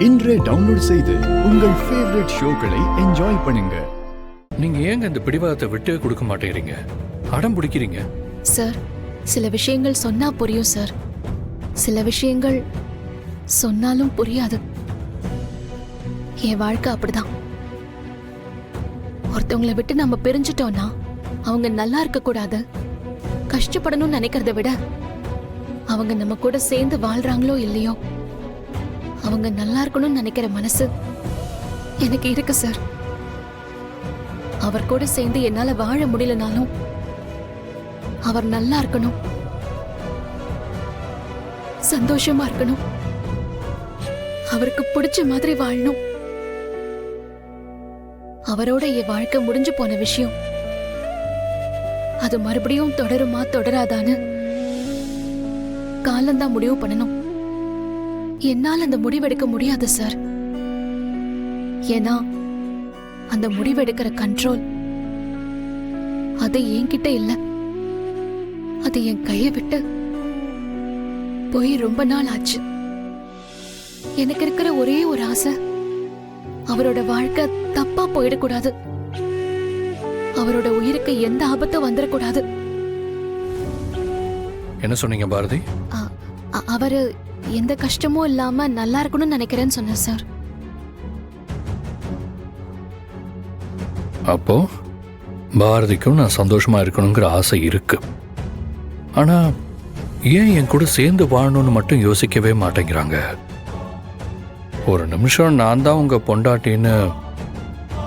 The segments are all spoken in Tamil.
இன்றே டவுன்லோட் செய்து உங்கள் ஃபேவரட் ஷோக்களை என்ஜாய் பண்ணுங்க. நீங்க ஏங்க இந்த பிடிவாதத்தை விட்டே கொடுக்க மாட்டேங்கிறீங்க? அடம் பிடிக்கிறீங்க. சார், சில விஷயங்கள் சொன்னா புரியும் சார், சில விஷயங்கள் சொன்னாலும் புரியாது. என் வாழ்க்கை அப்படிதான். ஒருத்தவங்களை விட்டு நம்ம பிரிஞ்சிட்டோம்னா அவங்க நல்லா இருக்க கூடாது, கஷ்டப்படணும்னு நினைக்கிறத விட அவங்க நம்ம கூட சேர்ந்து வாழ்றாங்களோ இல்லையோ அவங்க நல்லா இருக்கணும்னு நினைக்கிற மனசு எனக்கு இருக்கு சார். அவர் கூட சேர்ந்து என்னால வாழ முடியலனாலும் அவர் நல்லா இருக்கணும், சந்தோஷமா இருக்கணும், அவருக்கு பிடிச்ச மாதிரி வாழணும். அவரோட என் வாழ்க்கை முடிஞ்சு போன விஷயம் அது மறுபடியும் தொடருமா தொடராதான்னு காலம்தான் முடிவு பண்ணணும். என்னால் அந்த முடிவெடுக்க முடியாது சார். ஏன்னா அந்த முடிவெடுக்கிற கண்ட்ரோல் அது என்கிட்ட இல்ல. அது என் கையை விட்டு போய் ரொம்ப நாள் ஆச்சு. எனக்கு இருக்கிற ஒரே ஒரு ஆசை, அவரோட வாழ்க்கை தப்பா போயிடக்கூடாது, அவரோட உயிருக்கு எந்த ஆபத்தும் வந்துடக்கூடாது. என்ன சொன்னீங்க பாரதி? அவரு எந்த கஷ்டமும் இல்லாம நல்லா இருக்கணும்னு நினைக்கிறேன்னு சொன்னார் சார். அப்போ பாரதிக்கும் நான் சந்தோஷமா இருக்கணுங்கிற ஆசை இருக்கு. ஆனா ஏன் என் கூட சேர்ந்து வாழணும்னு மட்டும் யோசிக்கவே மாட்டேங்கிறாங்க? ஒரு நிமிஷம் நான் தான் உங்க பொண்டாட்டின்னு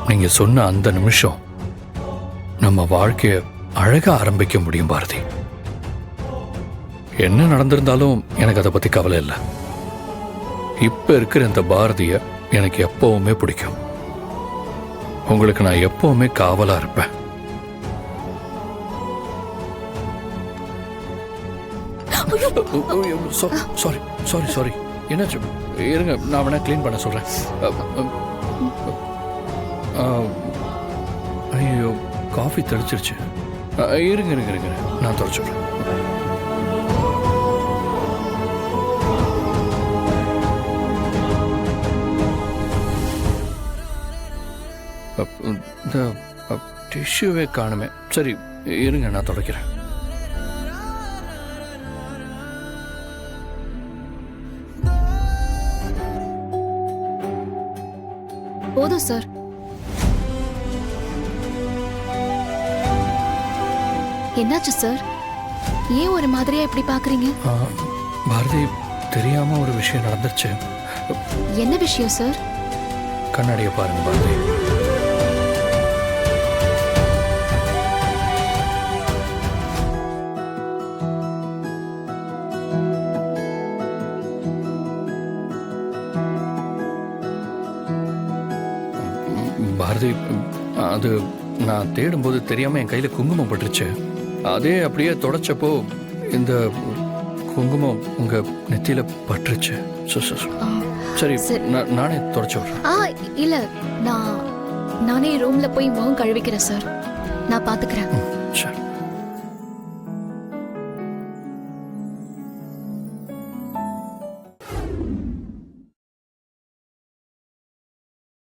நீங்க சொன்ன அந்த நிமிஷம் நம்ம வாழ்க்கைய அழகா ஆரம்பிக்க முடியும் பாரதி. என்ன நடந்திருந்தாலும் எனக்கு அதை பத்தி கவலை இல்லை. இப்ப இருக்கிற இந்த பாரதிய எனக்கு எப்பவுமே பிடிக்கும். உங்களுக்கு நான் எப்பவுமே காவலா இருப்பேன். சாரி சாரி சாரி, என்னாச்சு? இருங்க, நான் வேணா கிளீன் பண்ண சொல்றேன். ஐயோ, காஃபி தெளிச்சிருச்சு. இருங்க இருங்க இருங்க, நான் தொடச்சுடுறேன். இந்த டிஷ்யூவே காணுமே. சரி இருங்க, நான் தொடக்கிறேன். போதும் சார். என்னாச்சு சார்? ஏன் ஒரு மாதிரியா இப்படி பாக்குறீங்க? பாரதி, தெரியாம ஒரு விஷயம் நடந்துருச்சு. என்ன விஷயம் சார்? கண்ணாடியை பாருங்க பாரதி. பாரதி, அது நான் தேடும்போது தெரியாம என் கையில குங்குமம் பட்டுருச்சு. அதே அப்படியே தொடச்சப்போ இந்த குங்குமம் உங்க நெத்தியில பட்டுருச்சு. சரி, நானே தொடச்சு விடுறேன். இல்ல, நானே ரூம்ல போய் முகம் கழுவிக்கிறேன் சார். நான் பாத்துக்கிறேன். சரி.